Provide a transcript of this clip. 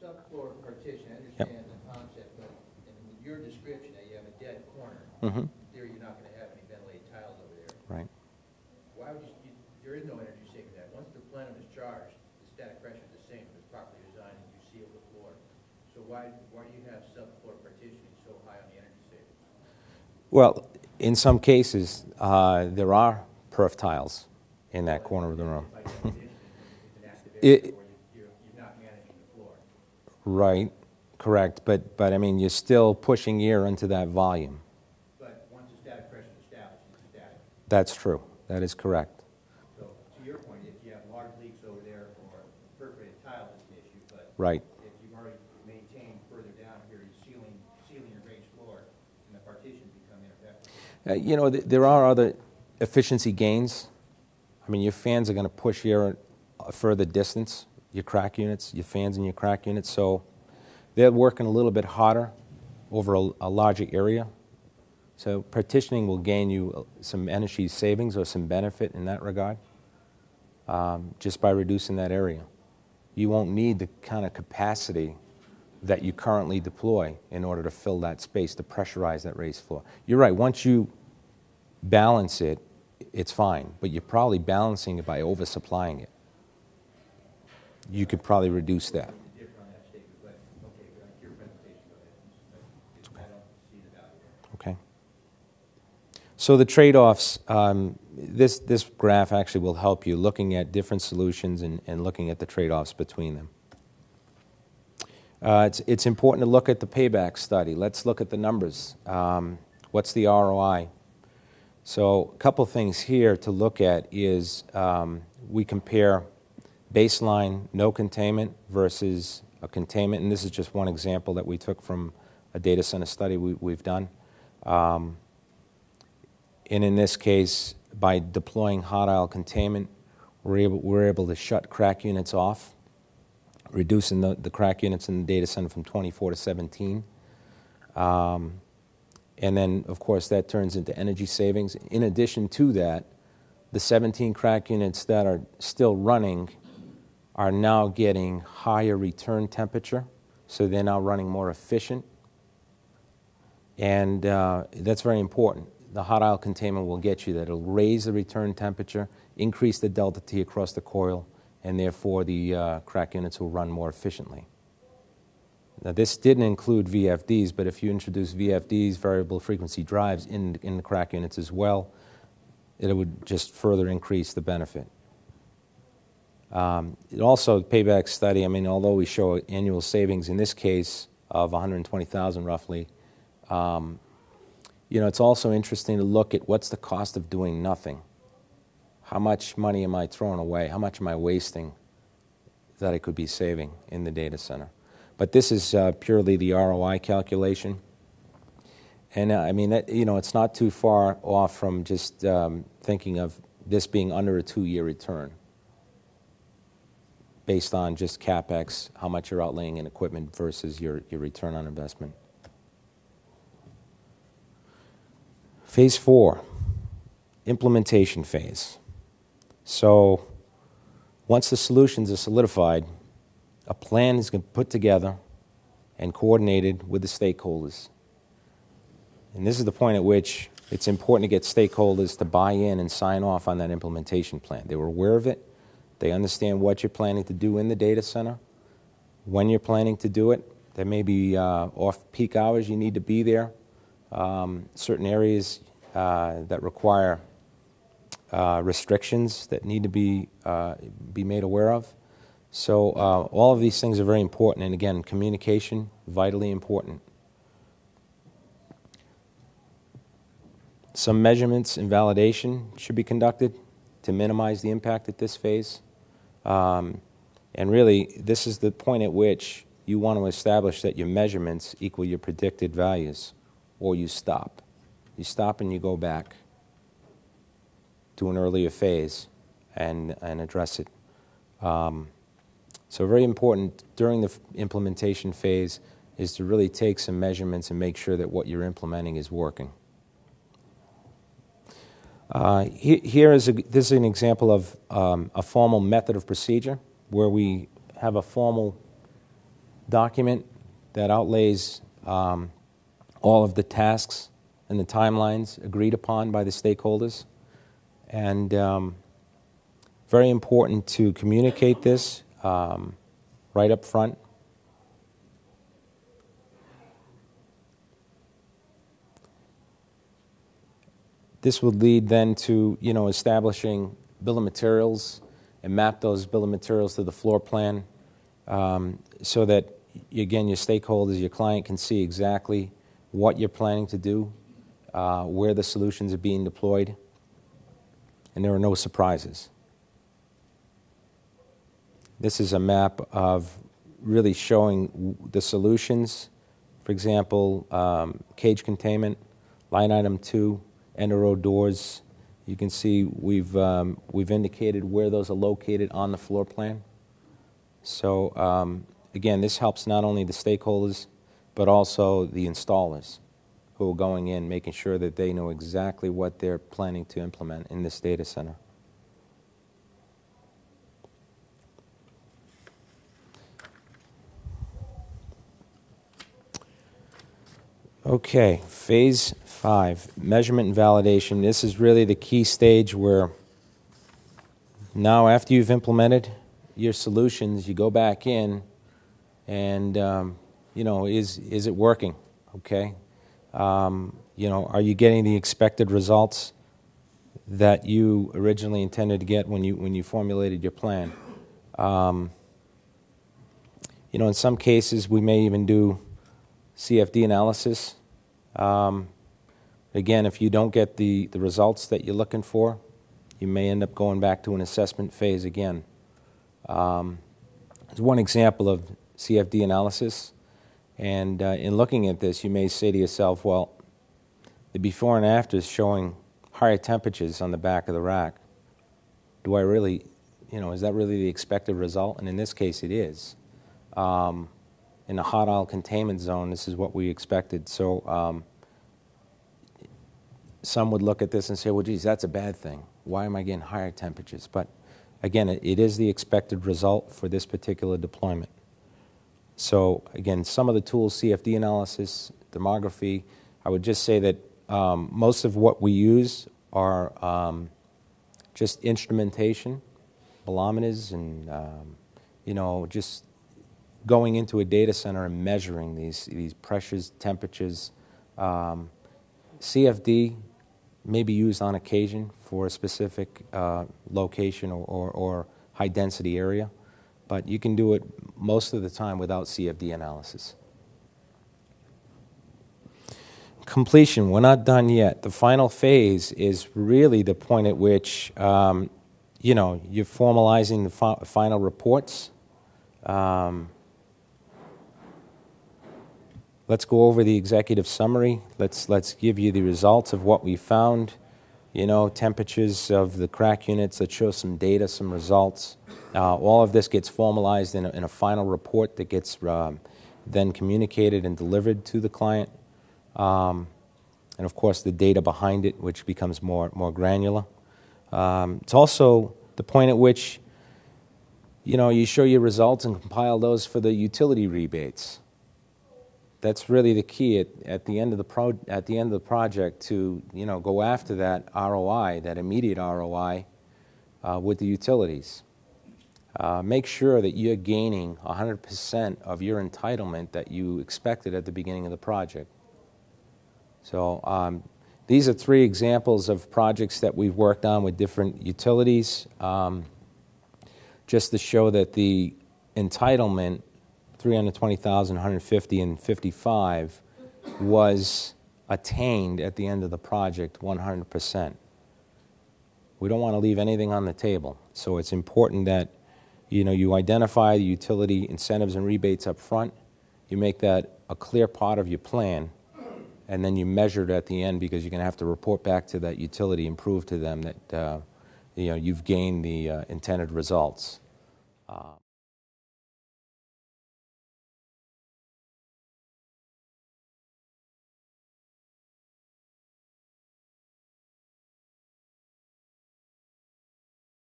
subfloor partition, I Yep. understand the concept, but in your description that you have a dead corner, Mm-hmm. in theory you're not going to have any ventilated tiles over there. Right. Why would there is no energy saving that. Once the plenum is charged, the static pressure is the same if it's properly designed and you seal the floor. So why do you have subfloor partitioning so high on the energy savings? Well, in some cases, there are perf tiles in that corner of the room. By definition, it's an active area where you're not managing the floor. Right, correct. But I mean, you're still pushing air into that volume. But once the static pressure is established, it's static. That's true. That is correct. So to your point, if you have large leaks over there or perforated tile, it's an issue. But Right. if you've already maintained further down here, you're sealing your raised floor, and the partitions become ineffective. You know, there are other efficiency gains. I mean, your fans are going to push air a further distance, your crack units, your fans in your crack units, so they're working a little bit harder over a larger area. So partitioning will gain you some energy savings or some benefit in that regard, just by reducing that area. You won't need the kind of capacity that you currently deploy in order to fill that space, to pressurize that raised floor. You're right, once you balance it, it's fine, but you're probably balancing it by oversupplying it. You could probably reduce that. Okay. So the trade-offs, this graph actually will help you looking at different solutions and looking at the trade-offs between them. It's important to look at the payback study. Let's look at the numbers. What's the ROI? So a couple things here to look at is we compare baseline no containment versus a containment, and this is just one example that we took from a data center study we've done. And in this case, by deploying hot aisle containment, we're able to shut crack units off, reducing the crack units in the data center from 24 to 17. And then, of course, that turns into energy savings. In addition to that, the 17 crack units that are still running are now getting higher return temperature, so they're now running more efficient. And that's very important. The hot aisle containment will get you that. It'll raise the return temperature, increase the delta T across the coil, and therefore the crack units will run more efficiently. Now, this didn't include VFDs, but if you introduce VFDs, variable frequency drives, in the crack units as well, it would just further increase the benefit. It also, payback study, I mean, although we show annual savings in this case of $120,000 roughly, you know, it's also interesting to look at what's the cost of doing nothing. How much money am I throwing away? How much am I wasting that I could be saving in the data center? But this is purely the ROI calculation. And I mean, that, you know, it's not too far off from just thinking of this being under a 2-year return based on just CapEx, how much you're outlaying in equipment versus your return on investment. Phase 4, implementation phase. So once the solutions are solidified, a plan is put together and coordinated with the stakeholders. And this is the point at which it's important to get stakeholders to buy in and sign off on that implementation plan. They were aware of it. They understand what you're planning to do in the data center, when you're planning to do it. There may be off-peak hours you need to be there, certain areas that require restrictions that need to be made aware of. So all of these things are very important, and again, communication, vitally important. Some measurements and validation should be conducted to minimize the impact at this phase. And really, this is the point at which you want to establish that your measurements equal your predicted values, or you stop. You stop and you go back to an earlier phase and address it. So very important during the implementation phase is to really take some measurements and make sure that what you're implementing is working. This is an example of a formal method of procedure where we have a formal document that outlays all of the tasks and the timelines agreed upon by the stakeholders. And very important to communicate this right up front. This would lead then to, establishing bill of materials and map those bill of materials to the floor plan so that, again, your stakeholders, your client can see exactly what you're planning to do, where the solutions are being deployed, and there are no surprises. This is a map of really showing the solutions. For example, cage containment, line item 2, end of row doors. You can see we've indicated where those are located on the floor plan. So again, this helps not only the stakeholders, but also the installers who are going in, making sure that they know exactly what they're planning to implement in this data center. Okay, phase 5, measurement and validation. This is really the key stage where now after you've implemented your solutions, you go back in and, is it working, okay? Are you getting the expected results that you originally intended to get when you formulated your plan? In some cases, we may even do CFD analysis. Again, if you don't get the results that you're looking for, you may end up going back to an assessment phase again. There's one example of CFD analysis, and in looking at this, you may say to yourself, well, the before and after is showing higher temperatures on the back of the rack. Do I really, is that really the expected result? And in this case, it is. In the hot aisle containment zone, this is what we expected. So some would look at this and say, well, geez, that's a bad thing. Why am I getting higher temperatures? But again, it is the expected result for this particular deployment. So again, some of the tools, CFD analysis, thermography, I would just say that most of what we use are just instrumentation, bolometers, and just going into a data center and measuring these pressures, temperatures. CFD may be used on occasion for a specific location or high density area, but you can do it most of the time without CFD analysis. Completion, we're not done yet. The final phase is really the point at which you're formalizing the final reports. Let's go over the executive summary. Let's give you the results of what we found. Temperatures of the crack units that show some data, some results. All of this gets formalized in a final report that gets then communicated and delivered to the client. And of course, the data behind it, which becomes more granular. It's also the point at which you show your results and compile those for the utility rebates. That's really the key at the end of the project to go after that ROI, that immediate ROI, with the utilities. Make sure that you're gaining 100% of your entitlement that you expected at the beginning of the project. So these are 3 examples of projects that we've worked on with different utilities, just to show that the entitlement, 320,000, 150, and 55, was attained at the end of the project 100%. We don't want to leave anything on the table, so it's important that you identify the utility incentives and rebates up front, you make that a clear part of your plan, and then you measure it at the end because you're going to have to report back to that utility and prove to them that you've gained the intended results.